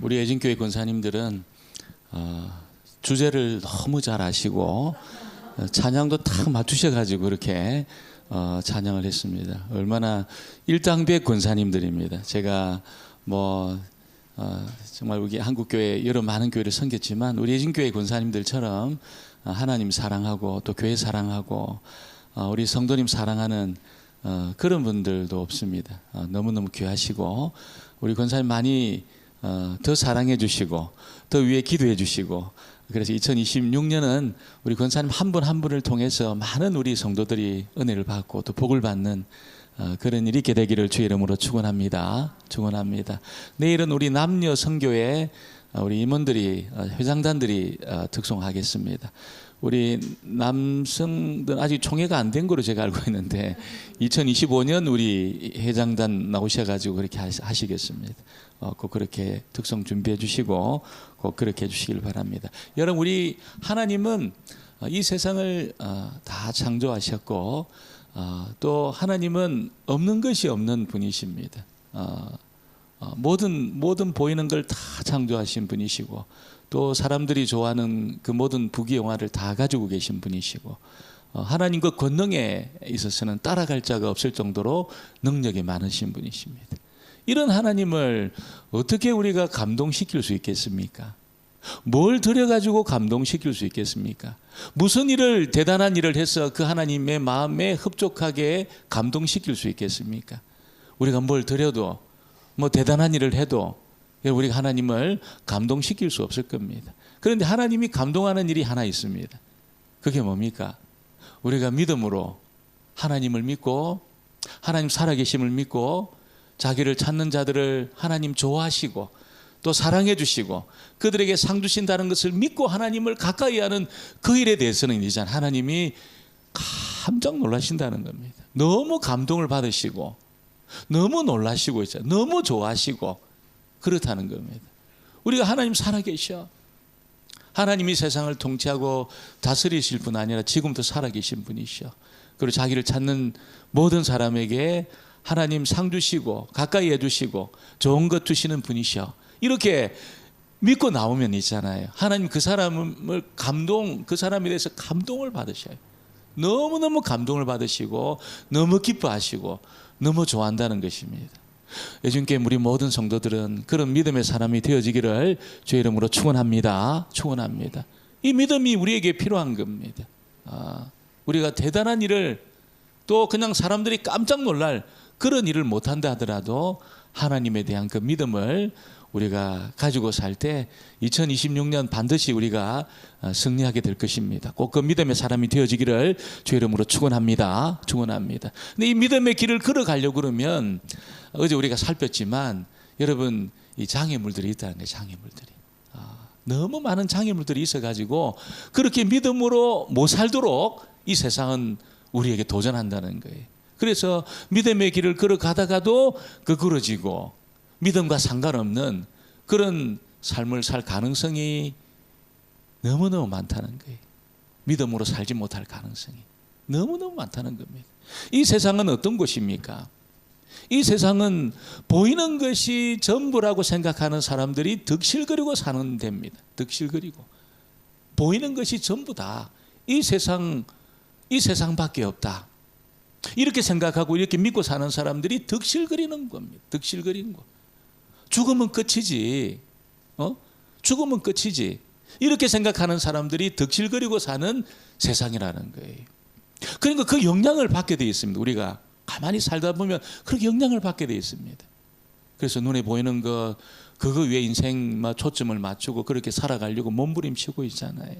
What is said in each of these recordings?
우리 애진교회 권사님들은 주제를 너무 잘 아시고 찬양도 딱 맞추셔가지고 이렇게 찬양을 했습니다. 얼마나 일당백 권사님들입니다. 제가 정말 우리 한국교회 여러 많은 교회를 섬겼지만 우리 애진교회 권사님들처럼 하나님 사랑하고 또 교회 사랑하고 우리 성도님 사랑하는 그런 분들도 없습니다. 너무너무 귀하시고 우리 권사님 많이 더 사랑해 주시고 더 위에 기도해 주시고, 그래서 2026년은 우리 권사님 한 분 한 분을 통해서 많은 우리 성도들이 은혜를 받고 또 복을 받는 그런 일이 있게 되기를 주의 이름으로 축원합니다. 축원합니다. 내일은 우리 남녀 선교회 우리 임원들이 회장단들이 특송하겠습니다. 우리 남성들 아직 총회가 안 된 거로 제가 알고 있는데 2025년 우리 회장단 나오셔가지고 그렇게 하시겠습니다. 꼭 그렇게 특송 준비해 주시고 꼭 그렇게 해주시길 바랍니다. 여러분, 우리 하나님은 이 세상을 다 창조하셨고 또 하나님은 없는 것이 없는 분이십니다. 모든 보이는 걸 다 창조하신 분이시고 또 사람들이 좋아하는 그 모든 부귀영화를 다 가지고 계신 분이시고 하나님 그 권능에 있어서는 따라갈 자가 없을 정도로 능력이 많으신 분이십니다. 이런 하나님을 어떻게 우리가 감동시킬 수 있겠습니까? 뭘 들여가지고 감동시킬 수 있겠습니까? 무슨 일을 대단한 일을 해서 그 하나님의 마음에 흡족하게 감동시킬 수 있겠습니까? 우리가 뭘 드려도 대단한 일을 해도 우리가 하나님을 감동시킬 수 없을 겁니다. 그런데 하나님이 감동하는 일이 하나 있습니다. 그게 뭡니까? 우리가 믿음으로 하나님을 믿고 하나님 살아계심을 믿고 자기를 찾는 자들을 하나님 좋아하시고 또 사랑해 주시고 그들에게 상 주신다는 것을 믿고 하나님을 가까이 하는 그 일에 대해서는 이제 하나님이 깜짝 놀라신다는 겁니다. 너무 감동을 받으시고 너무 놀라시고 있잖아요. 너무 좋아하시고 그렇다는 겁니다. 우리가 하나님 살아계셔. 하나님이 세상을 통치하고 다스리실 뿐 아니라 지금도 살아계신 분이셔. 그리고 자기를 찾는 모든 사람에게 하나님 상 주시고 가까이 해주시고 좋은 것 주시는 분이셔. 이렇게 믿고 나오면 있잖아요. 하나님 그 사람을 그 사람에 대해서 감동을 받으셔요. 너무너무 감동을 받으시고 너무 기뻐하시고 너무 좋아한다는 것입니다. 예수님께 우리 모든 성도들은 그런 믿음의 사람이 되어지기를 주의 이름으로 축원합니다. 축원합니다. 이 믿음이 우리에게 필요한 겁니다. 우리가 대단한 일을 또 그냥 사람들이 깜짝 놀랄 그런 일을 못한다 하더라도 하나님에 대한 그 믿음을 우리가 가지고 살 때 2026년 반드시 우리가 승리하게 될 것입니다. 꼭 그 믿음의 사람이 되어지기를 주의 이름으로 축원합니다. 축원합니다. 근데 이 믿음의 길을 걸어가려고 그러면 어제 우리가 살폈지만 여러분 이 장애물들이 있다는 거예요. 장애물들이 너무 많은 장애물들이 있어가지고 그렇게 믿음으로 못 살도록 이 세상은 우리에게 도전한다는 거예요. 그래서 믿음의 길을 걸어가다가도 그러지고 믿음과 상관없는 그런 삶을 살 가능성이 너무너무 많다는 거예요. 믿음으로 살지 못할 가능성이 너무너무 많다는 겁니다. 이 세상은 어떤 곳입니까? 이 세상은 보이는 것이 전부라고 생각하는 사람들이 득실거리고 사는 데입니다. 득실거리고 보이는 것이 전부다. 이 세상밖에 없다. 이렇게 생각하고 이렇게 믿고 사는 사람들이 득실거리는 겁니다. 득실거리는 거. 죽으면 끝이지. 죽으면 끝이지. 이렇게 생각하는 사람들이 득실거리고 사는 세상이라는 거예요. 그러니까 그 영향을 받게 되어 있습니다. 우리가 가만히 살다 보면 그렇게 영향을 받게 되어 있습니다. 그래서 눈에 보이는 그거 위에 인생 초점을 맞추고 그렇게 살아가려고 몸부림치고 있잖아요.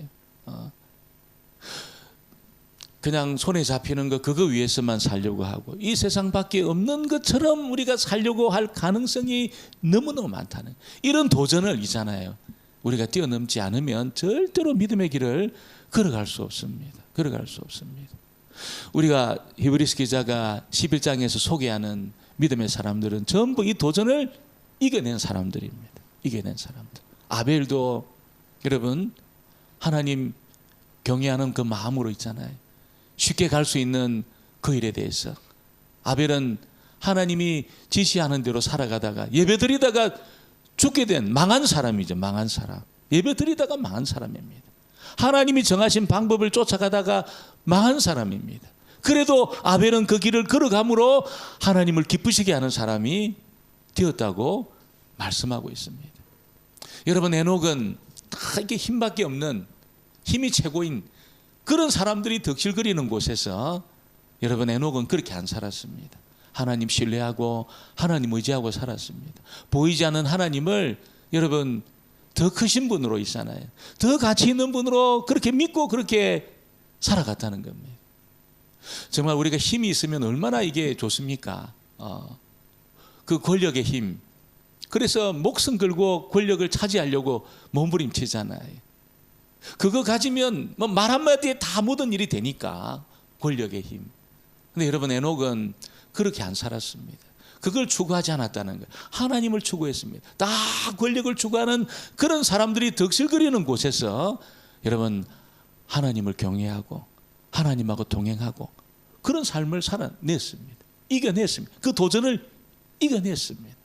그냥 손에 잡히는 그거 위해서만 살려고 하고 이 세상밖에 없는 것처럼 우리가 살려고 할 가능성이 너무너무 많다는 이런 도전을 있잖아요. 우리가 뛰어넘지 않으면 절대로 믿음의 길을 걸어갈 수 없습니다. 걸어갈 수 없습니다. 우리가 히브리서 기자가 11장에서 소개하는 믿음의 사람들은 전부 이 도전을 이겨낸 사람들입니다. 이겨낸 사람들. 아벨도 여러분 하나님 경외하는 그 마음으로 있잖아요. 쉽게 갈 수 있는 그 일에 대해서 아벨은 하나님이 지시하는 대로 살아가다가 예배드리다가 죽게 된 망한 사람이죠. 망한 사람. 예배 드리다가 망한 사람입니다. 하나님이 정하신 방법을 쫓아가다가 망한 사람입니다. 그래도 아벨은 그 길을 걸어감으로 하나님을 기쁘시게 하는 사람이 되었다고 말씀하고 있습니다. 여러분, 에녹은 다 이렇게 힘밖에 없는, 힘이 최고인 그런 사람들이 덕실거리는 곳에서 여러분, 에녹은 그렇게 안 살았습니다. 하나님 신뢰하고 하나님 의지하고 살았습니다. 보이지 않는 하나님을 여러분 더 크신 분으로 있잖아요. 더 가치 있는 분으로 그렇게 믿고 그렇게 살아갔다는 겁니다. 정말 우리가 힘이 있으면 얼마나 이게 좋습니까? 그 권력의 힘. 그래서 목숨 걸고 권력을 차지하려고 몸부림치잖아요. 그거 가지면 뭐 말 한마디에 다 모든 일이 되니까, 권력의 힘. 근데 여러분, 에녹은 그렇게 안 살았습니다. 그걸 추구하지 않았다는 거예요. 하나님을 추구했습니다. 다 권력을 추구하는 그런 사람들이 덕실거리는 곳에서 여러분, 하나님을 경외하고 하나님하고 동행하고 그런 삶을 살아냈습니다. 이겨냈습니다. 그 도전을 이겨냈습니다.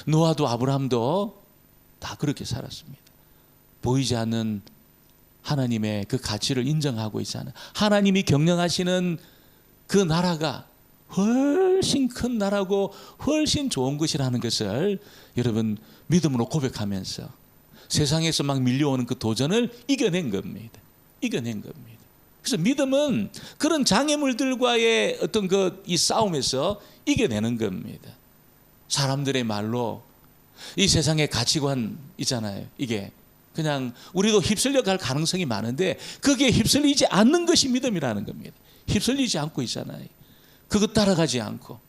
노아도 아브라함도 다 그렇게 살았습니다. 보이지 않는 하나님의 그 가치를 인정하고 있잖아요. 하나님이 경영하시는 그 나라가 훨씬 큰 나라고 훨씬 좋은 것이라는 것을 여러분 믿음으로 고백하면서 세상에서 막 밀려오는 그 도전을 이겨낸 겁니다. 그래서 믿음은 그런 장애물들과의 어떤 이 싸움에서 이겨내는 겁니다. 사람들의 말로 이 세상의 가치관 있잖아요. 이게 그냥 우리도 휩쓸려 갈 가능성이 많은데 그게 휩쓸리지 않는 것이 믿음이라는 겁니다. 휩쓸리지 않고 있잖아요. 그거 따라가지 않고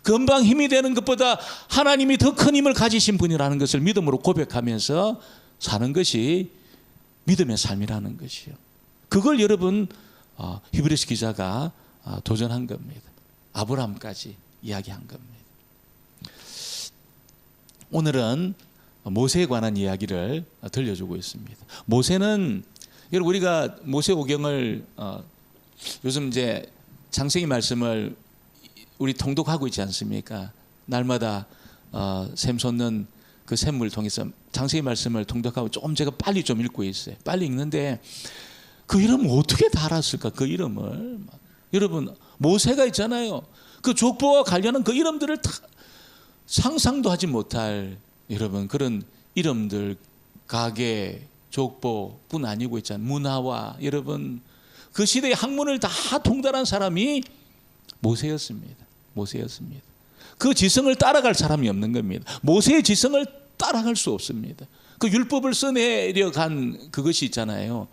금방 힘이 되는 것보다 하나님이 더 큰 힘을 가지신 분이라는 것을 믿음으로 고백하면서 사는 것이 믿음의 삶이라는 것이요. 그걸 여러분 히브리서 기자가 도전한 겁니다. 아브라함까지 이야기한 겁니다. 오늘은 모세에 관한 이야기를 들려주고 있습니다. 모세는 여러분, 우리가 모세오경을 요즘 이제 창세기 말씀을 우리 통독하고 있지 않습니까? 날마다 샘 솟는 그 샘물을 통해서 창세기 말씀을 통독하고 조금 제가 빨리 좀 읽고 있어요. 빨리 읽는데 그 이름을 어떻게 다 알았을까? 그 이름을 여러분, 모세가 있잖아요. 그 족보와 관련한 그 이름들을 다 상상도 하지 못할 여러분 그런 이름들, 가계, 족보뿐 아니고 있잖아요. 문화와 여러분 그 시대의 학문을 다 통달한 사람이 모세였습니다. 그 지성을 따라갈 사람이 없는 겁니다. 모세의 지성을 따라갈 수 없습니다. 그 율법을 써내려간 그것이 있잖아요.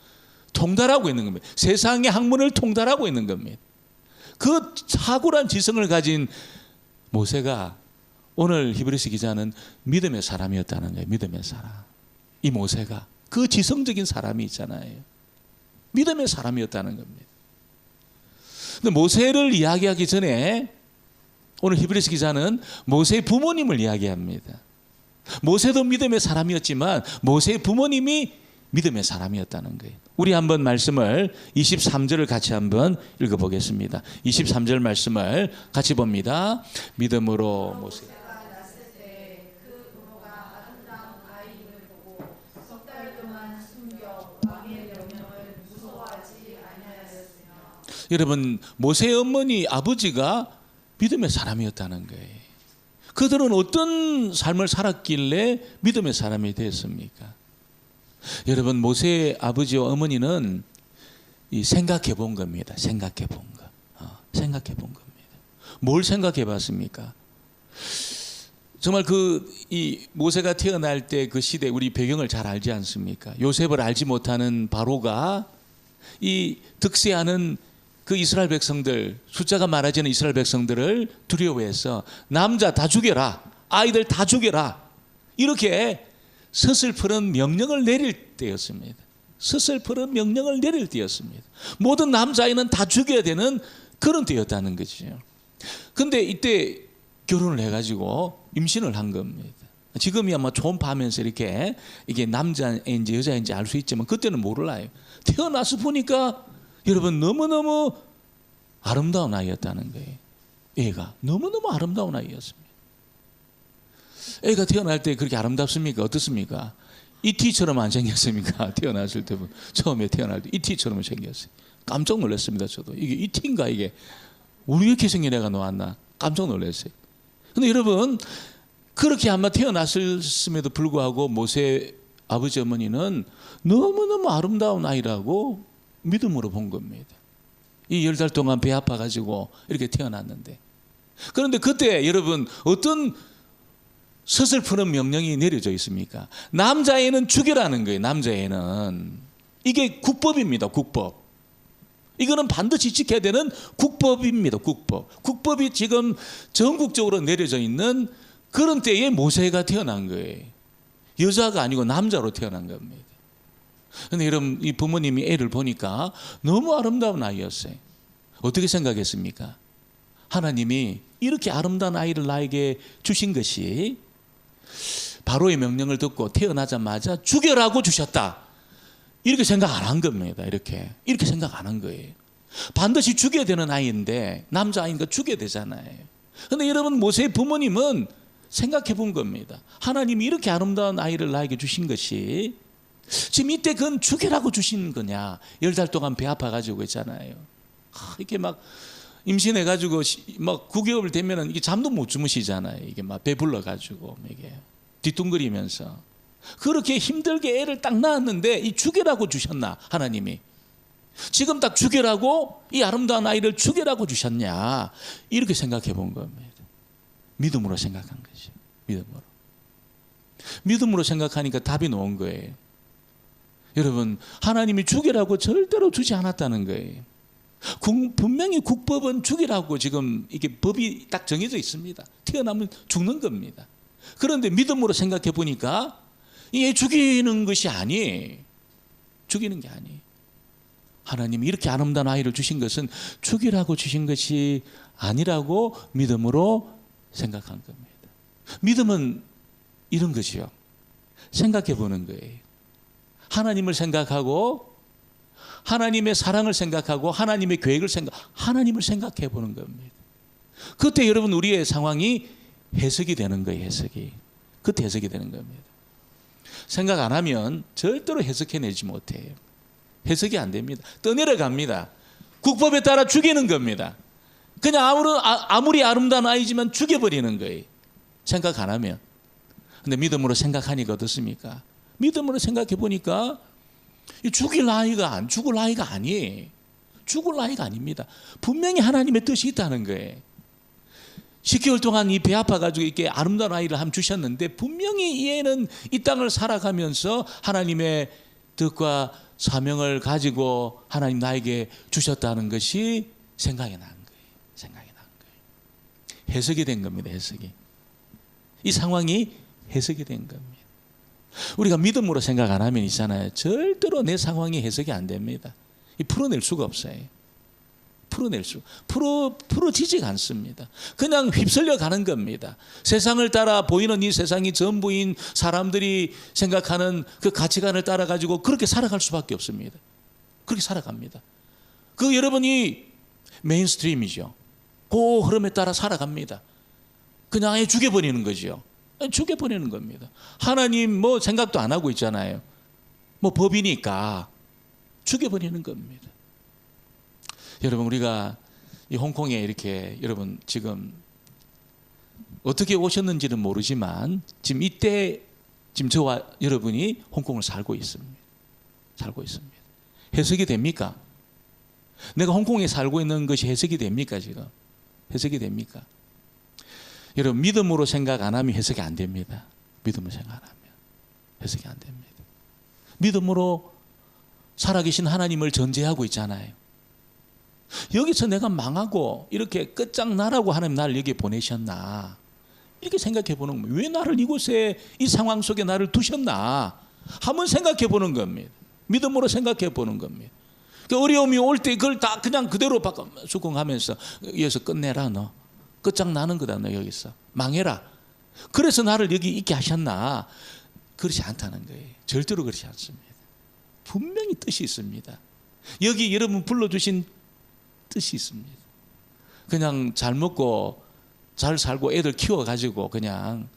통달하고 있는 겁니다. 세상의 학문을 통달하고 있는 겁니다. 그 탁월한 지성을 가진 모세가 오늘 히브리서 기자는 믿음의 사람이었다는 거예요. 믿음의 사람. 이 모세가 그 지성적인 사람이 있잖아요. 믿음의 사람이었다는 겁니다. 근데 모세를 이야기하기 전에 오늘 히브리서 기자는 모세의 부모님을 이야기합니다. 모세도 믿음의 사람이었지만 모세의 부모님이 믿음의 사람이었다는 거예요. 우리 한번 말씀을 23절을 같이 한번 읽어보겠습니다. 23절 말씀을 같이 봅니다. 믿음으로 모세. 여러분, 모세의 어머니 아버지가 믿음의 사람이었다는 거예요. 그들은 어떤 삶을 살았길래 믿음의 사람이 됐습니까? 여러분, 모세의 아버지와 어머니는 생각해 본 겁니다. 생각해 본 겁니다. 뭘 생각해 봤습니까? 정말 이 모세가 태어날 때 그 시대 우리 배경을 잘 알지 않습니까? 요셉을 알지 못하는 바로가 이 득세하는 그 이스라엘 백성들, 숫자가 많아지는 이스라엘 백성들을 두려워해서 남자 다 죽여라, 아이들 다 죽여라, 이렇게 서슬프른 명령을 내릴 때였습니다. 모든 남자아이는 다 죽여야 되는 그런 때였다는 거죠. 근데 이때 결혼을 해가지고 임신을 한 겁니다. 지금이 아마 초음파하면서 이게 남자인지 여자인지 알 수 있지만 그때는 몰라요. 태어나서 보니까 여러분 너무너무 아름다운 아이였다는 거예요. 애가 너무너무 아름다운 아이였습니다. 애가 태어날 때 그렇게 아름답습니까? 어떻습니까? 이티처럼 안 생겼습니까? 태어났을 때 처음에 태어날 때 이티처럼 생겼어요. 깜짝 놀랐습니다. 저도 이게 이티인가 이게 우리 이렇게 생긴 애가 나왔나 깜짝 놀랐어요. 근데 여러분 그렇게 아마 태어났음에도 불구하고 모세 아버지 어머니는 너무너무 아름다운 아이라고 믿음으로 본 겁니다. 이 10달 동안 배 아파가지고 이렇게 태어났는데 그런데 그때 여러분 어떤 서슬프는 명령이 내려져 있습니까? 남자애는 죽여라는 거예요. 남자애는 이게 국법입니다. 국법. 이거는 반드시 지켜야 되는 국법입니다. 국법이 지금 전국적으로 내려져 있는 그런 때에 모세가 태어난 거예요. 여자가 아니고 남자로 태어난 겁니다. 그런데 여러분 이 부모님이 애를 보니까 너무 아름다운 아이였어요. 어떻게 생각했습니까? 하나님이 이렇게 아름다운 아이를 나에게 주신 것이 바로의 명령을 듣고 태어나자마자 죽여라고 주셨다. 이렇게 생각 안 한 겁니다. 이렇게 생각 안 한 거예요. 반드시 죽여야 되는 아이인데 남자아이니까 죽여야 되잖아요. 그런데 여러분 모세의 부모님은 생각해 본 겁니다. 하나님이 이렇게 아름다운 아이를 나에게 주신 것이 지금 이때 그건 죽여라고 주신 거냐. 10달 동안 배 아파가지고 있잖아요. 이렇게 막 임신해가지고 막 9개월 되면은 이게 잠도 못 주무시잖아요. 이게 막 배불러가지고 이게 뒤뚱거리면서 그렇게 힘들게 애를 딱 낳았는데 이 죽여라고 주셨나 하나님이? 지금 딱 죽여라고 이 아름다운 아이를 죽여라고 주셨냐? 이렇게 생각해 본 겁니다. 믿음으로 생각한 거죠. 믿음으로 생각하니까 답이 나온 거예요. 여러분 하나님이 죽이라고 절대로 주지 않았다는 거예요. 분명히 국법은 죽이라고 지금 이게 법이 딱 정해져 있습니다. 태어나면 죽는 겁니다. 그런데 믿음으로 생각해 보니까 이게 죽이는 것이 아니에요. 죽이는 게 아니에요. 하나님이 이렇게 아름다운 아이를 주신 것은 죽이라고 주신 것이 아니라고 믿음으로 생각한 겁니다. 믿음은 이런 것이요. 생각해 보는 거예요. 하나님을 생각하고 하나님의 사랑을 생각하고 하나님의 계획을 하나님을 생각해 보는 겁니다. 그때 여러분 우리의 상황이 해석이 되는 거예요. 해석이. 그때 해석이 되는 겁니다. 생각 안 하면 절대로 해석해내지 못해요. 해석이 안 됩니다. 떠내려갑니다. 국법에 따라 죽이는 겁니다. 그냥 아무리 아름다운 아이지만 죽여버리는 거예요. 생각 안 하면. 근데 믿음으로 생각하니까 어떻습니까? 믿음으로 생각해 보니까 죽을 나이가 아니에요. 죽을 나이가 아닙니다. 분명히 하나님의 뜻이 있다는 거예요. 10개월 동안 이 배 아파가지고 이렇게 아름다운 아이를 한 주셨는데 분명히 이 애는 이 땅을 살아가면서 하나님의 뜻과 사명을 가지고 하나님 나에게 주셨다는 것이 생각이 난 거예요. 해석이 된 겁니다. 해석이. 이 상황이 해석이 된 겁니다. 우리가 믿음으로 생각 안 하면 있잖아요. 절대로 내 상황이 해석이 안 됩니다. 풀어낼 수가 없어요. 풀어지지가 않습니다. 그냥 휩쓸려 가는 겁니다. 세상을 따라 보이는 이 세상이 전부인 사람들이 생각하는 그 가치관을 따라 가지고 그렇게 살아갈 수밖에 없습니다. 그렇게 살아갑니다. 그 여러분이 메인스트림이죠. 그 흐름에 따라 살아갑니다. 그냥 아예 죽여버리는 거죠. 죽여버리는 겁니다. 하나님 뭐 생각도 안 하고 있잖아요. 뭐 법이니까 죽여버리는 겁니다. 여러분 우리가 이 홍콩에 이렇게 여러분 지금 어떻게 오셨는지는 모르지만 지금 이때 지금 저와 여러분이 홍콩을 살고 있습니다. 해석이 됩니까? 내가 홍콩에 살고 있는 것이 해석이 됩니까 지금? 해석이 됩니까? 여러분 믿음으로 생각 안 하면 해석이 안 됩니다. 믿음으로 생각 안 하면 해석이 안 됩니다. 믿음으로 살아계신 하나님을 전제하고 있잖아요. 여기서 내가 망하고 이렇게 끝장나라고 하나님 나를 여기에 보내셨나 이렇게 생각해 보는 겁니다. 왜 나를 이곳에 이 상황 속에 나를 두셨나 한번 생각해 보는 겁니다. 믿음으로 생각해 보는 겁니다. 그 어려움이 올 때 그걸 다 그냥 그대로 수긍하면서 여기서 끝내라 너 끝장나는 거다 너 여기서 망해라 그래서 나를 여기 있게 하셨나 그렇지 않다는 거예요. 절대로 그렇지 않습니다. 분명히 뜻이 있습니다. 여기 여러분 불러주신 뜻이 있습니다. 그냥 잘 먹고 잘 살고 애들 키워가지고 그냥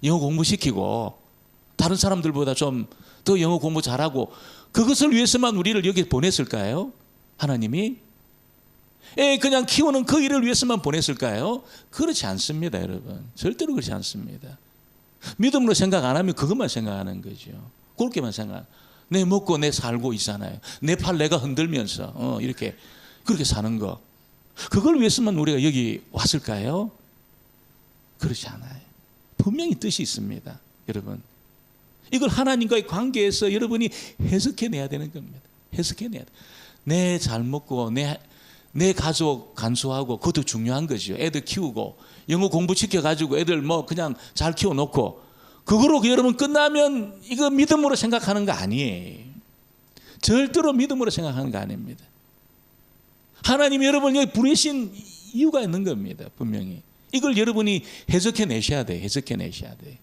영어 공부시키고 다른 사람들보다 좀 더 영어 공부 잘하고 그것을 위해서만 우리를 여기 보냈을까요? 하나님이? 그냥 키우는 그 일을 위해서만 보냈을까요? 그렇지 않습니다, 여러분. 절대로 그렇지 않습니다. 믿음으로 생각 안 하면 그것만 생각하는 거죠. 그렇게만 생각. 내 먹고 내 살고 있잖아요. 내 팔 내가 흔들면서 이렇게 그렇게 사는 거. 그걸 위해서만 우리가 여기 왔을까요? 그렇지 않아요. 분명히 뜻이 있습니다, 여러분. 이걸 하나님과의 관계에서 여러분이 해석해내야 되는 겁니다. 해석해내야 돼. 내 잘 먹고 내 가족 간수하고 그것도 중요한 거죠. 애들 키우고 영어 공부 시켜가지고 애들 뭐 그냥 잘 키워놓고 그거로 여러분 끝나면 이거 믿음으로 생각하는 거 아니에요. 절대로 믿음으로 생각하는 거 아닙니다. 하나님이 여러분 여기 부르신 이유가 있는 겁니다. 분명히. 이걸 여러분이 해석해내셔야 돼요. 해석해내셔야 돼요.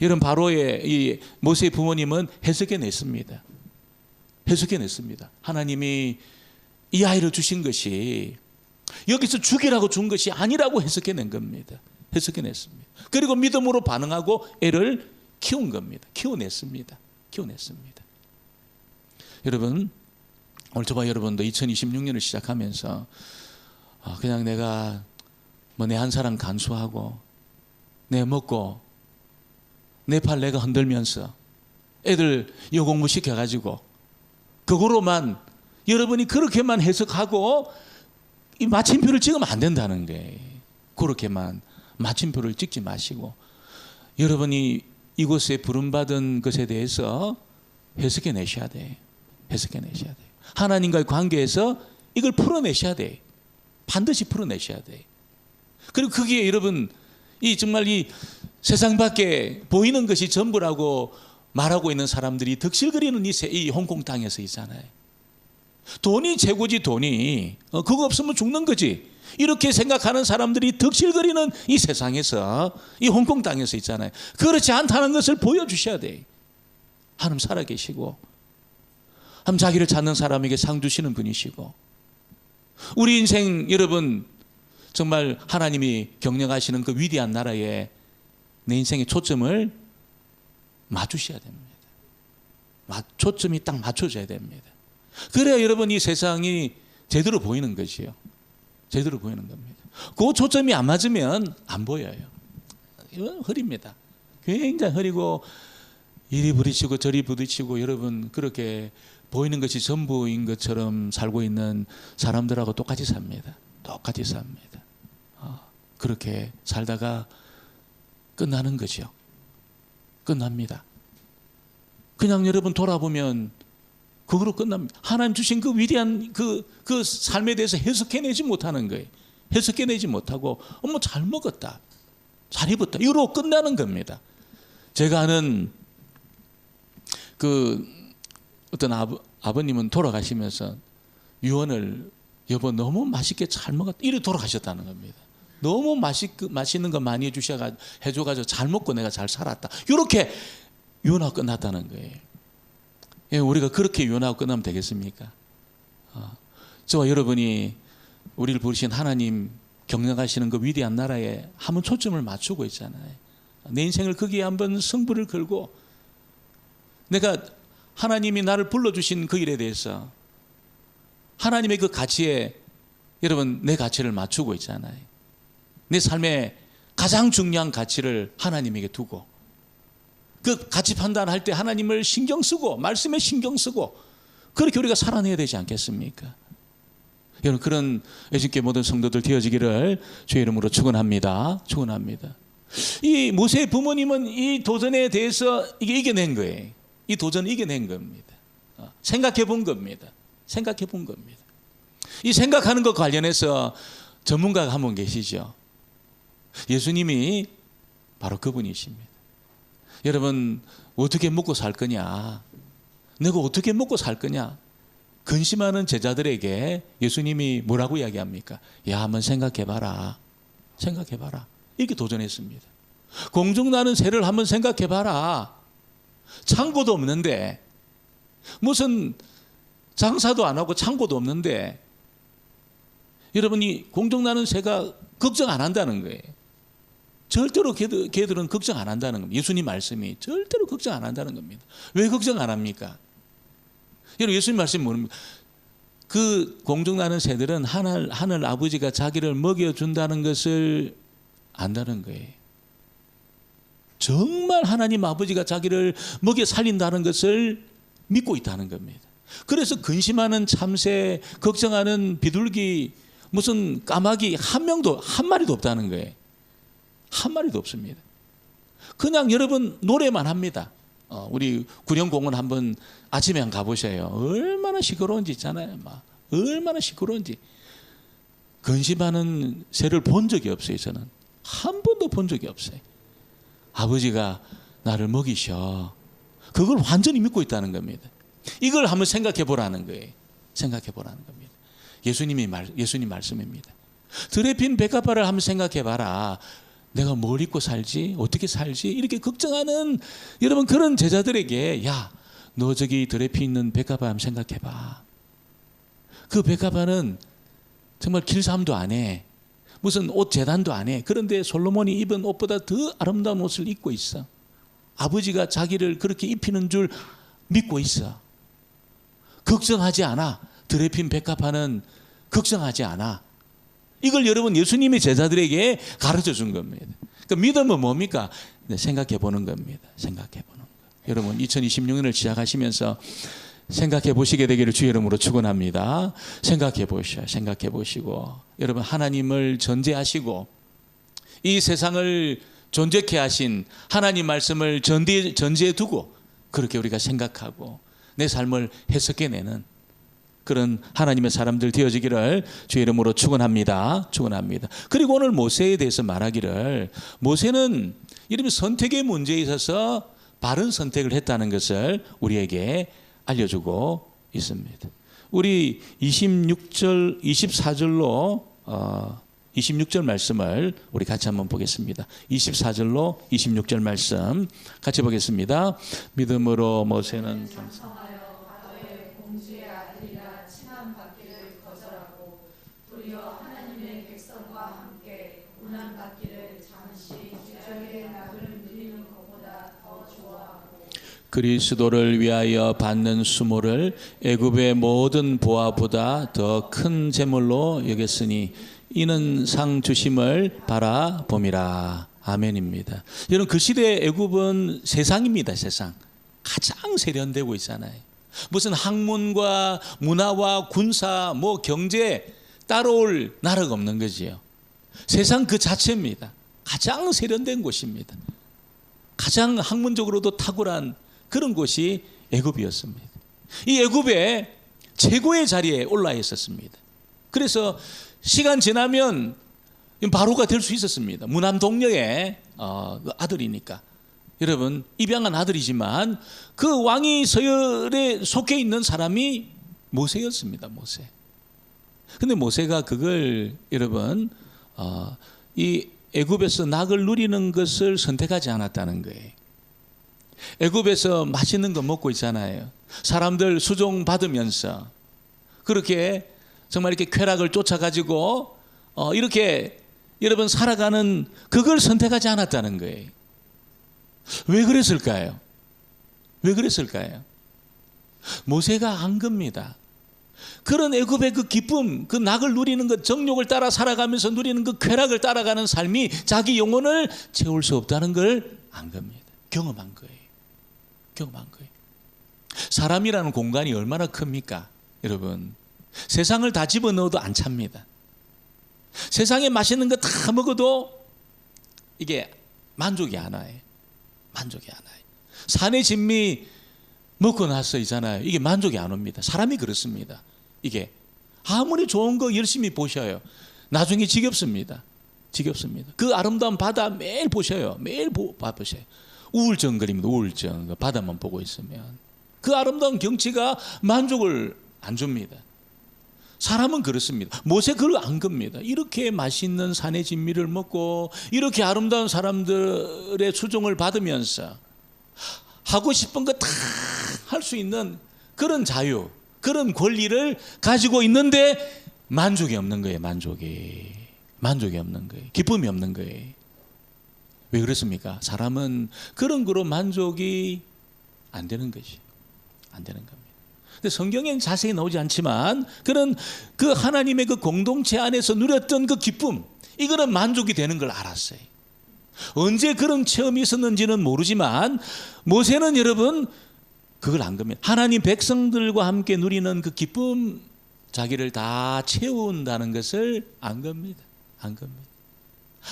여러분 바로의 이 모세의 부모님은 해석해냈습니다. 해석해냈습니다. 하나님이 이 아이를 주신 것이 여기서 죽이라고 준 것이 아니라고 해석해낸 겁니다. 해석해냈습니다. 그리고 믿음으로 반응하고 애를 키운 겁니다. 키워냈습니다. 키워냈습니다. 여러분 오늘 저와 여러분도 2026년을 시작하면서 그냥 내가 뭐 내 한 사람 간수하고 내 먹고 내 팔 내가 흔들면서 애들 영어 공부 시켜가지고 그거로만 여러분이 그렇게만 해석하고 이 마침표를 찍으면 안 된다는 거예요. 그렇게만 마침표를 찍지 마시고 여러분이 이곳에 부름받은 것에 대해서 해석해내셔야 돼요. 해석해내셔야 돼요. 하나님과의 관계에서 이걸 풀어내셔야 돼요. 반드시 풀어내셔야 돼요. 그리고 그게 여러분 이 정말 이 세상 밖에 보이는 것이 전부라고 말하고 있는 사람들이 득실거리는 이 홍콩 땅에서 있잖아요. 돈이 최고지 돈이. 그거 없으면 죽는 거지. 이렇게 생각하는 사람들이 득실거리는 이 세상에서 이 홍콩 땅에서 있잖아요. 그렇지 않다는 것을 보여주셔야 돼. 하나님 살아계시고 하나님 자기를 찾는 사람에게 상 주시는 분이시고 우리 인생 여러분 정말 하나님이 경영하시는 그 위대한 나라에 내 인생의 초점을 맞추셔야 됩니다. 초점이 딱 맞춰져야 됩니다. 그래야 여러분 이 세상이 제대로 보이는 것이요. 제대로 보이는 겁니다. 그 초점이 안 맞으면 안 보여요. 이건 흐립니다. 굉장히 흐리고 이리 부딪히고 저리 부딪히고 여러분 그렇게 보이는 것이 전부인 것처럼 살고 있는 사람들하고 똑같이 삽니다. 똑같이 삽니다. 그렇게 살다가 끝나는 거죠. 끝납니다. 그냥 여러분 돌아보면 그거로 끝납니다. 하나님 주신 그 위대한 그 삶에 대해서 해석해내지 못하는 거예요. 해석해내지 못하고 어머 잘 먹었다. 잘 입었다. 이러고 끝나는 겁니다. 제가 아는 그 어떤 아버님은 돌아가시면서 유언을 여보 너무 맛있게 잘 먹었다. 이래 돌아가셨다는 겁니다. 너무 맛있는 거 많이 해줘가지고 잘 먹고 내가 잘 살았다. 이렇게 유언하고 끝났다는 거예요. 우리가 그렇게 유언하고 끝나면 되겠습니까? 저와 여러분이 우리를 부르신 하나님 경영하시는 그 위대한 나라에 한번 초점을 맞추고 있잖아요. 내 인생을 거기에 한번 승부를 걸고 내가 하나님이 나를 불러주신 그 일에 대해서 하나님의 그 가치에 여러분 내 가치를 맞추고 있잖아요. 내 삶의 가장 중요한 가치를 하나님에게 두고 그 가치 판단할 때 하나님을 신경 쓰고 말씀에 신경 쓰고 그렇게 우리가 살아내야 되지 않겠습니까? 여러분 그런 예수님께 모든 성도들 되어지기를 주의 이름으로 축원합니다. 축원합니다. 이 모세의 부모님은 이 도전에 대해서 이게 이겨낸 거예요. 이 도전을 이겨낸 겁니다. 생각해 본 겁니다. 생각해 본 겁니다. 이 생각하는 것 관련해서 전문가가 한 분 계시죠. 예수님이 바로 그분이십니다. 여러분 어떻게 먹고 살 거냐? 내가 어떻게 먹고 살 거냐? 근심하는 제자들에게 예수님이 뭐라고 이야기합니까? 야 한번 생각해봐라. 생각해봐라. 이렇게 도전했습니다. 공중나는 새를 한번 생각해봐라. 창고도 없는데 무슨 장사도 안 하고 창고도 없는데 여러분이 공중나는 새가 걱정 안 한다는 거예요. 절대로 걔들은 걱정 안 한다는 겁니다. 예수님 말씀이 절대로 걱정 안 한다는 겁니다. 왜 걱정 안 합니까? 여러분, 예수님 말씀이 뭡니까? 그 공중나는 새들은 하늘 아버지가 자기를 먹여준다는 것을 안다는 거예요. 정말 하나님 아버지가 자기를 먹여 살린다는 것을 믿고 있다는 겁니다. 그래서 근심하는 참새, 걱정하는 비둘기, 무슨 까마귀 한 마리도 없다는 거예요. 한 마리도 없습니다. 그냥 여러분 노래만 합니다. 우리 구령공원 한번 아침에 한번 가보세요. 얼마나 시끄러운지 있잖아요. 얼마나 시끄러운지. 근심하는 새를 본 적이 없어요. 저는 한 번도 본 적이 없어요. 아버지가 나를 먹이셔. 그걸 완전히 믿고 있다는 겁니다. 이걸 한번 생각해 보라는 거예요. 생각해 보라는 겁니다. 예수님 말씀입니다. 들에 핀 백합화를 한번 생각해 봐라. 내가 뭘 입고 살지? 어떻게 살지? 이렇게 걱정하는 여러분 그런 제자들에게 야, 너 저기 들에 피 있는 백합화 한번 생각해 봐. 그 백합화는 정말 길쌈도 안 해. 무슨 옷 재단도 안 해. 그런데 솔로몬이 입은 옷보다 더 아름다운 옷을 입고 있어. 아버지가 자기를 그렇게 입히는 줄 믿고 있어. 걱정하지 않아. 들에 핀 백합화는 걱정하지 않아. 이걸 여러분 예수님의 제자들에게 가르쳐 준 겁니다. 그러니까 믿음은 뭡니까? 생각해 보는 겁니다. 생각해 보는 거. 여러분 2026년을 시작하시면서 생각해 보시게 되기를 주의 이름으로 축원합니다. 생각해 보시고 여러분 하나님을 전제하시고 이 세상을 존재케 하신 하나님 말씀을 전제해 두고 그렇게 우리가 생각하고 내 삶을 해석해내는 그런 하나님의 사람들 되어지기를 주의 이름으로 축원합니다. 그리고 오늘 모세에 대해서 말하기를 모세는 이름이 선택의 문제에 있어서 바른 선택을 했다는 것을 우리에게 알려주고 있습니다. 우리 24절로 26절 말씀을 우리 같이 한번 보겠습니다. 24절로 26절 말씀 같이 보겠습니다. 믿음으로 모세는 경성하여 바로의 공주의 아들이라 칭함 받기를 거절하고 도리어 하나님의 백성과 함께 고난 받기를 잠시 주적의 낙을 누리는 것보다 더 좋아하고 그리스도를 위하여 받는 수모를 애굽의 모든 보화보다 더 큰 재물로 여겼으니 이는 상 주심을 바라봄이라. 아멘입니다. 여러분 그 시대의 애굽은 세상입니다. 세상. 가장 세련되고 있잖아요. 무슨 학문과 문화와 군사 경제 따라올 나라가 없는 거지요. 세상 그 자체입니다. 가장 세련된 곳입니다. 가장 학문적으로도 탁월한 그런 곳이 애굽이었습니다. 이 애굽의 최고의 자리에 올라 있었습니다. 그래서 시간 지나면 바로가 될 수 있었습니다. 무남 동료의 아들이니까. 여러분 입양한 아들이지만 그 왕위 서열에 속해 있는 사람이 모세였습니다. 모세. 근데 모세가 그걸 여러분 이 애굽에서 낙을 누리는 것을 선택하지 않았다는 거예요. 애굽에서 맛있는 거 먹고 있잖아요. 사람들 수종 받으면서 그렇게 정말 이렇게 쾌락을 쫓아가지고 이렇게 여러분 살아가는 그걸 선택하지 않았다는 거예요. 왜 그랬을까요? 모세가 안 겁니다. 그런 애굽의 그 기쁨, 그 낙을 누리는 것, 정욕을 따라 살아가면서 누리는 그 쾌락을 따라가는 삶이 자기 영혼을 채울 수 없다는 걸 안 겁니다. 경험한 거예요. 사람이라는 공간이 얼마나 큽니까? 여러분 세상을 다 집어넣어도 안 찹니다. 세상에 맛있는 거 다 먹어도 이게 만족이 안 와요. 산의 진미 먹고 나서 있잖아요. 이게 만족이 안 옵니다. 사람이 그렇습니다. 이게 아무리 좋은 거 열심히 보셔요. 나중에 지겹습니다. 그 아름다운 바다 매일 보셔요. 보셔요. 우울증거립니다. 우울증. 바다만 보고 있으면 그 아름다운 경치가 만족을 안 줍니다. 사람은 그렇습니다. 모세 그걸 안 겁니다. 이렇게 맛있는 산의 진미를 먹고 이렇게 아름다운 사람들의 수종을 받으면서 하고 싶은 거 다 할 수 있는 그런 자유, 그런 권리를 가지고 있는데 만족이 없는 거예요. 만족이 없는 거예요. 기쁨이 없는 거예요. 왜 그렇습니까? 사람은 그런 거로 만족이 안 되는 것이 안 되는 겁니다. 근데 성경에는 자세히 나오지 않지만 그런 그 하나님의 그 공동체 안에서 누렸던 그 기쁨, 이거는 만족이 되는 걸 알았어요. 언제 그런 체험이 있었는지는 모르지만 모세는 여러분 그걸 안 겁니다. 하나님 백성들과 함께 누리는 그 기쁨, 자기를 다 채운다는 것을 안 겁니다. 안 겁니다.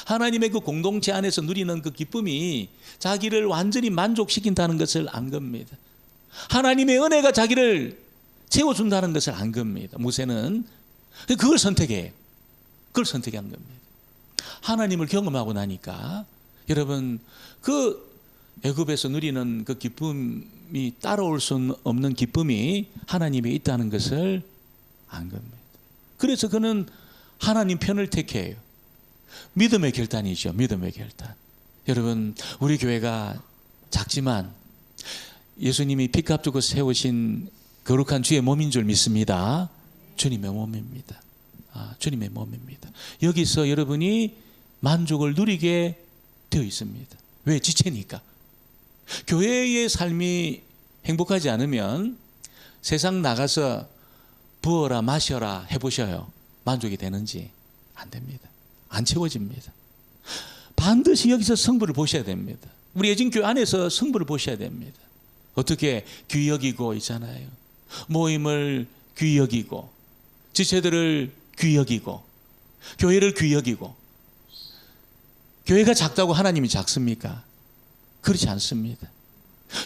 하나님의 그 공동체 안에서 누리는 그 기쁨이 자기를 완전히 만족시킨다는 것을 안 겁니다. 하나님의 은혜가 자기를 채워준다는 것을 안 겁니다. 모세는 그걸 선택해요. 그걸 선택한 겁니다. 하나님을 경험하고 나니까 여러분 그 애굽에서 누리는 그 기쁨이 따라올 수 없는 기쁨이 하나님에 있다는 것을 안 겁니다. 그래서 그는 하나님 편을 택해요. 믿음의 결단이죠. 믿음의 결단. 여러분 우리 교회가 작지만 예수님이 피값 주고 세우신 거룩한 주의 몸인 줄 믿습니다. 주님의 몸입니다. 주님의 몸입니다. 여기서 여러분이 만족을 누리게 되어 있습니다. 왜? 지체니까. 교회의 삶이 행복하지 않으면 세상 나가서 부어라 마셔라 해보셔요. 만족이 되는지 안 됩니다. 안 채워집니다. 반드시 여기서 성부를 보셔야 됩니다. 우리 예진교회 안에서 성부를 보셔야 됩니다. 어떻게 귀히 여기고 있잖아요. 모임을 귀히 여기고 지체들을 귀히 여기고 교회를 귀히 여기고. 교회가 작다고 하나님이 작습니까? 그렇지 않습니다.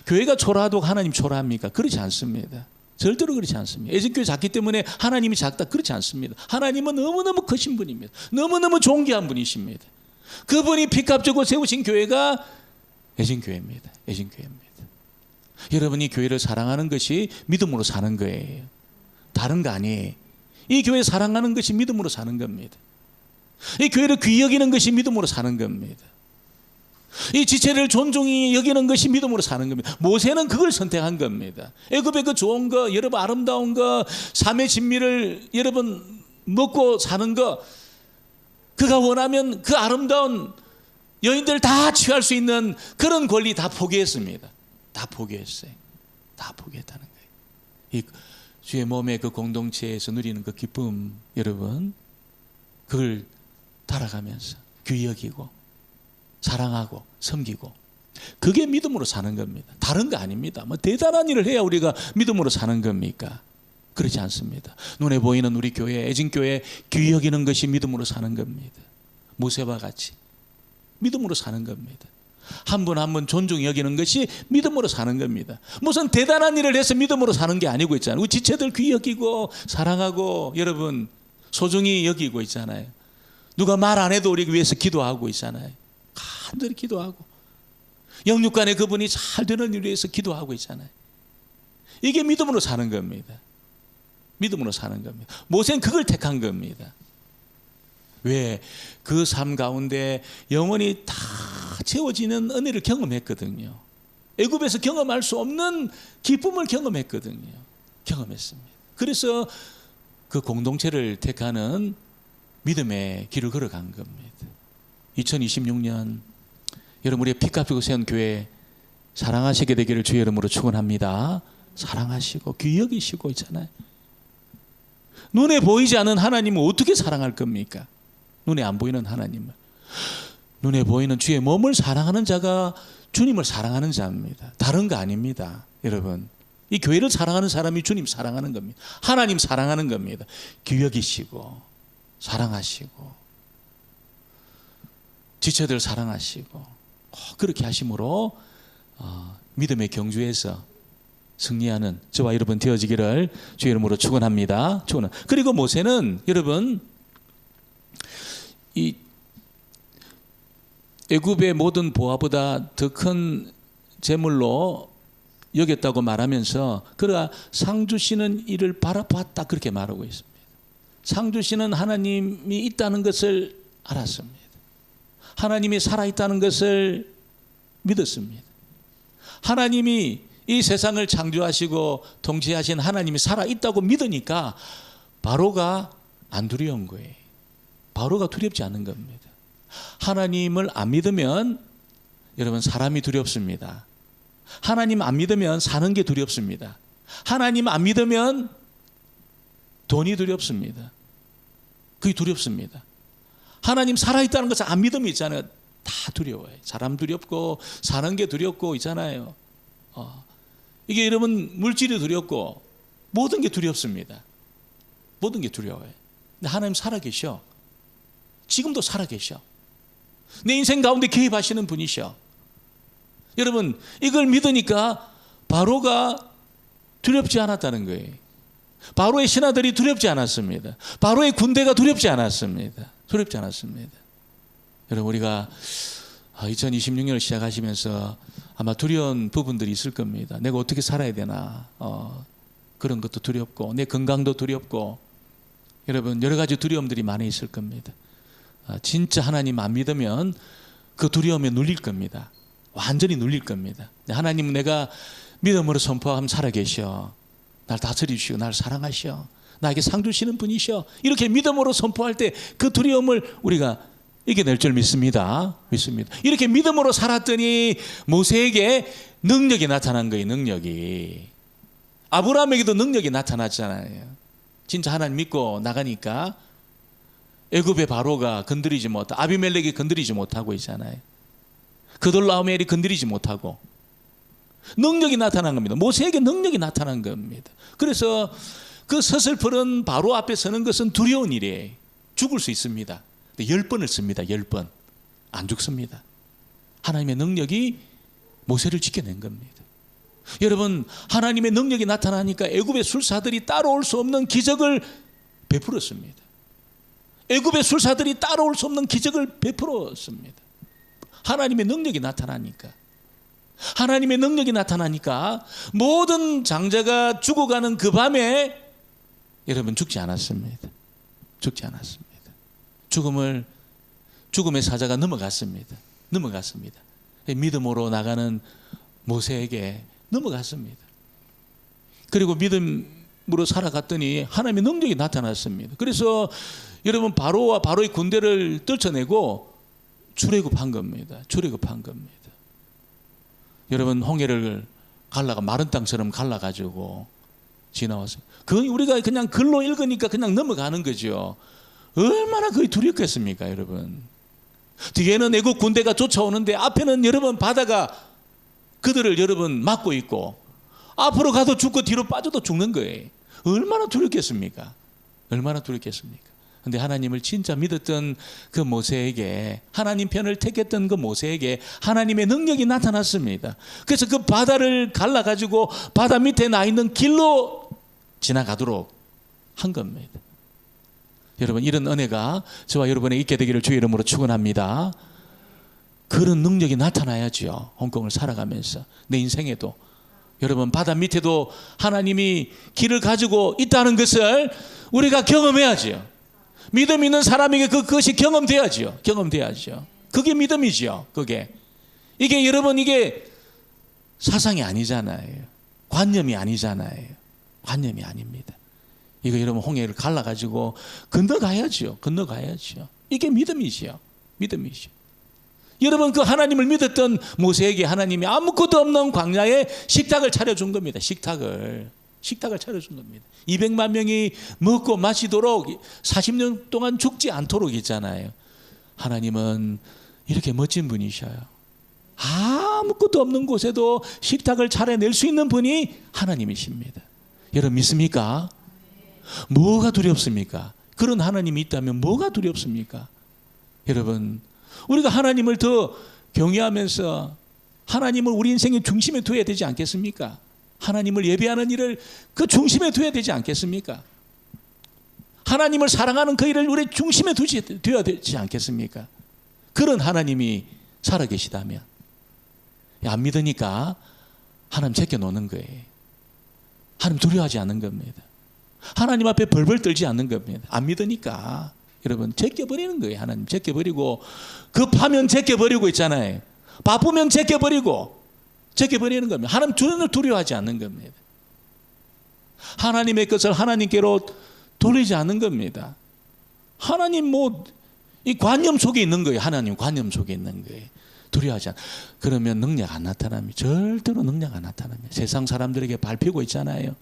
교회가 초라하다고 하나님 초라합니까? 그렇지 않습니다. 절대로 그렇지 않습니다. 예전교회 작기 때문에 하나님이 작다, 그렇지 않습니다. 하나님은 너무너무 크신 분입니다. 너무너무 존귀한 분이십니다. 그분이 피값 주고 세우신 교회가 예전교회입니다. 예전교회입니다. 여러분이 교회를 사랑하는 것이 믿음으로 사는 거예요. 다른 거 아니에요. 이 교회 사랑하는 것이 믿음으로 사는 겁니다. 이 교회를 귀히 여기는 것이 믿음으로 사는 겁니다. 이 지체를 존중히 여기는 것이 믿음으로 사는 겁니다. 모세는 그걸 선택한 겁니다. 애굽의 그 좋은 거, 여러분 아름다운 거, 삶의 진미를 여러분 먹고 사는 거, 그가 원하면 그 아름다운 여인들 다 취할 수 있는 그런 권리 다 포기했습니다. 다 포기했어요. 다 포기했다는 거예요. 이 주의 몸의 그 공동체에서 누리는 그 기쁨, 여러분 그걸 따라가면서 귀히 여기고 사랑하고 섬기고, 그게 믿음으로 사는 겁니다. 다른 거 아닙니다. 뭐 대단한 일을 해야 우리가 믿음으로 사는 겁니까? 그렇지 않습니다. 눈에 보이는 우리 교회, 애진교회 귀히 여기는 것이 믿음으로 사는 겁니다. 모세와 같이 믿음으로 사는 겁니다. 한 분 한 분 존중히 여기는 것이 믿음으로 사는 겁니다. 무슨 대단한 일을 해서 믿음으로 사는 게 아니고 있잖아요. 우리 지체들 귀히 여기고 사랑하고 여러분 소중히 여기고 있잖아요. 누가 말 안 해도 우리 위해서 기도하고 있잖아요. 간절히 기도하고 영육간에 그분이 잘 되는 일을 위해서 기도하고 있잖아요. 이게 믿음으로 사는 겁니다. 믿음으로 사는 겁니다. 모세는 그걸 택한 겁니다. 왜? 그 삶 가운데 영원히 다 채워지는 은혜를 경험했거든요. 애굽에서 경험할 수 없는 기쁨을 경험했거든요. 경험했습니다. 그래서 그 공동체를 택하는 믿음의 길을 걸어간 겁니다. 2026년 여러분 우리의 피값 주고 세운 교회 사랑하시게 되기를 주의 이름으로 축원합니다. 사랑하시고 귀히 여기시고 있잖아요. 눈에 보이지 않는 하나님을 어떻게 사랑할 겁니까? 눈에 안 보이는 하나님을. 눈에 보이는 주의 몸을 사랑하는 자가 주님을 사랑하는 자입니다. 다른 거 아닙니다. 여러분 이 교회를 사랑하는 사람이 주님 사랑하는 겁니다. 하나님 사랑하는 겁니다. 귀히 여기시고 사랑하시고 지체들 사랑하시고 그렇게 하심으로 믿음의 경주에서 승리하는 저와 여러분 되어지기를 주의 이름으로 축원합니다. 축원. 그리고 모세는 여러분 이 애굽의 모든 보화보다 더 큰 재물로 여겼다고 말하면서 그가 상 주시는 이를 바라봤다 그렇게 말하고 있습니다. 상 주시는 하나님이 있다는 것을 알았습니다. 하나님이 살아있다는 것을 믿었습니다. 하나님이 이 세상을 창조하시고 통치하신 하나님이 살아있다고 믿으니까 바로가 안 두려운 거예요. 바로가 두렵지 않은 겁니다. 하나님을 안 믿으면 여러분, 사람이 두렵습니다. 하나님 안 믿으면 사는 게 두렵습니다. 하나님 안 믿으면 돈이 두렵습니다. 그게 두렵습니다. 하나님 살아있다는 것을 안 믿으면 있잖아요. 다 두려워요. 사람 두렵고 사는 게 두렵고 있잖아요. 이게 여러분, 물질이 두렵고 모든 게 두렵습니다. 모든 게 두려워요. 근데 하나님 살아계셔. 지금도 살아계셔. 내 인생 가운데 개입하시는 분이셔. 여러분, 이걸 믿으니까 바로가 두렵지 않았다는 거예요. 바로의 신하들이 두렵지 않았습니다. 바로의 군대가 두렵지 않았습니다. 두렵지 않았습니다. 여러분, 우리가 2026년을 시작하시면서 아마 두려운 부분들이 있을 겁니다. 내가 어떻게 살아야 되나, 그런 것도 두렵고, 내 건강도 두렵고, 여러분, 여러 가지 두려움들이 많이 있을 겁니다. 진짜 하나님 안 믿으면 그 두려움에 눌릴 겁니다. 완전히 눌릴 겁니다. 하나님은 내가 믿음으로 선포하면 살아계셔. 날 다스리시고 날 사랑하셔. 나에게 상 주시는 분이셔. 이렇게 믿음으로 선포할 때 그 두려움을 우리가 이겨낼 줄 믿습니다. 믿습니다. 이렇게 믿음으로 살았더니 모세에게 능력이 나타난 거예요. 능력이. 아브라함에게도 능력이 나타났잖아요. 진짜 하나님 믿고 나가니까 애굽의 바로가 건드리지 못하고, 아비멜렉이 건드리지 못하고 있잖아요. 그돌라오멜이 건드리지 못하고 능력이 나타난 겁니다. 모세에게 능력이 나타난 겁니다. 그래서 그 서슬퍼런 바로 앞에 서는 것은 두려운 일이에요. 죽을 수 있습니다. 10번을 씁니다. 10번. 안 죽습니다. 하나님의 능력이 모세를 지켜낸 겁니다. 여러분, 하나님의 능력이 나타나니까 애굽의 술사들이 따라올 수 없는 기적을 베풀었습니다. 애굽의 술사들이 따라올 수 없는 기적을 베풀었습니다. 하나님의 능력이 나타나니까. 하나님의 능력이 나타나니까 모든 장자가 죽어가는 그 밤에 여러분, 죽지 않았습니다. 죽지 않았습니다. 죽음의 사자가 넘어갔습니다. 넘어갔습니다. 믿음으로 나가는 모세에게 넘어갔습니다. 그리고 믿음으로 살아갔더니 하나님의 능력이 나타났습니다. 그래서 여러분, 바로와 바로의 군대를 떨쳐내고 출애굽한 겁니다. 출애굽한 겁니다. 여러분, 홍해를 마른 땅처럼 갈라가지고 지나왔어요. 그건 우리가 그냥 글로 읽으니까 그냥 넘어가는 거죠. 얼마나 그게 두렵겠습니까, 여러분? 뒤에는 애국 군대가 쫓아오는데 앞에는 여러분 바다가 그들을 여러분 막고 있고, 앞으로 가도 죽고 뒤로 빠져도 죽는 거예요. 얼마나 두렵겠습니까? 얼마나 두렵겠습니까? 근데 하나님을 진짜 믿었던 그 모세에게, 하나님 편을 택했던 그 모세에게 하나님의 능력이 나타났습니다. 그래서 그 바다를 갈라가지고 바다 밑에 나 있는 길로 지나가도록 한 겁니다. 여러분, 이런 은혜가 저와 여러분에게 있게 되기를 주의 이름으로 축원합니다. 그런 능력이 나타나야죠. 홍콩을 살아가면서 내 인생에도. 여러분, 바다 밑에도 하나님이 길을 가지고 있다는 것을 우리가 경험해야죠. 믿음 있는 사람에게 그것이 경험돼야죠. 경험돼야죠. 그게 믿음이죠. 이게 여러분, 이게 사상이 아니잖아요. 관념이 아니잖아요. 관념이 아닙니다. 이거 여러분, 홍해를 갈라가지고 건너가야죠. 건너가야죠. 이게 믿음이죠. 믿음이죠. 여러분, 그 하나님을 믿었던 모세에게 하나님이 아무것도 없는 광야에 식탁을 차려준 겁니다. 식탁을 차려준 겁니다. 200만 명이 먹고 마시도록 40년 동안 죽지 않도록 있잖아요. 하나님은 이렇게 멋진 분이셔요. 아무것도 없는 곳에도 식탁을 차려낼 수 있는 분이 하나님이십니다. 여러분, 믿습니까? 뭐가 두렵습니까? 그런 하나님이 있다면 뭐가 두렵습니까? 여러분, 우리가 하나님을 더 경외하면서 하나님을 우리 인생의 중심에 둬야 되지 않겠습니까? 하나님을 예배하는 일을 그 중심에 둬야 되지 않겠습니까? 하나님을 사랑하는 그 일을 우리 중심에 둬야 되지 않겠습니까? 그런 하나님이 살아계시다면, 안 믿으니까 하나님 제껴놓는 거예요. 하나님 두려워하지 않는 겁니다. 하나님 앞에 벌벌 떨지 않는 겁니다. 안 믿으니까 여러분, 제껴버리는 거예요. 하나님 제껴버리고, 급하면 제껴버리고 있잖아요. 바쁘면 제껴버리는 겁니다. 하나님 전혀 두려워하지 않는 겁니다. 하나님의 것을 하나님께로 돌리지 않는 겁니다. 하나님 이 관념 속에 있는 거예요. 하나님 관념 속에 있는 거예요. 두려워하지 않아. 그러면 능력 안 나타납니다. 절대로 능력 안 나타납니다. 세상 사람들에게 밟히고 있잖아요.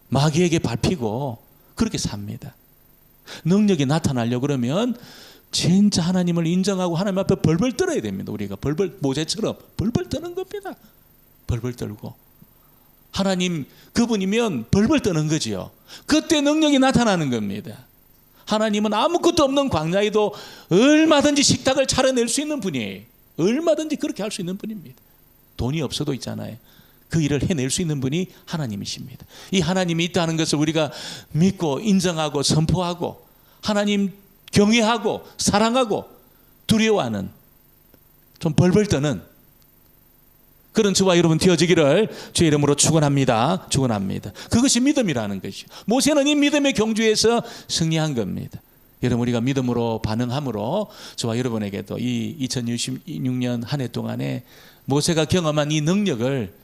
마귀에게 밟히고 그렇게 삽니다. 능력이 나타나려고 그러면 진짜 하나님을 인정하고 하나님 앞에 벌벌 떨어야 됩니다. 우리가 벌벌 모세처럼 벌벌 떠는 겁니다. 벌벌 떨고 하나님 그분이면 벌벌 떠는 거지요. 그때 능력이 나타나는 겁니다. 하나님은 아무것도 없는 광야에도 얼마든지 식탁을 차려낼 수 있는 분이에요. 얼마든지 그렇게 할 수 있는 분입니다. 돈이 없어도 있잖아요. 그 일을 해낼 수 있는 분이 하나님이십니다. 이 하나님이 있다는 것을 우리가 믿고 인정하고 선포하고 하나님 경외하고 사랑하고 두려워하는 좀 벌벌 떠는 그런 저와 여러분 되어지기를 주의 이름으로 축원합니다. 축원합니다. 그것이 믿음이라는 것이죠. 모세는 이 믿음의 경주에서 승리한 겁니다. 여러분 우리가 믿음으로 반응함으로 저와 여러분에게도 이 2026년 한 해 동안에 모세가 경험한 이 능력을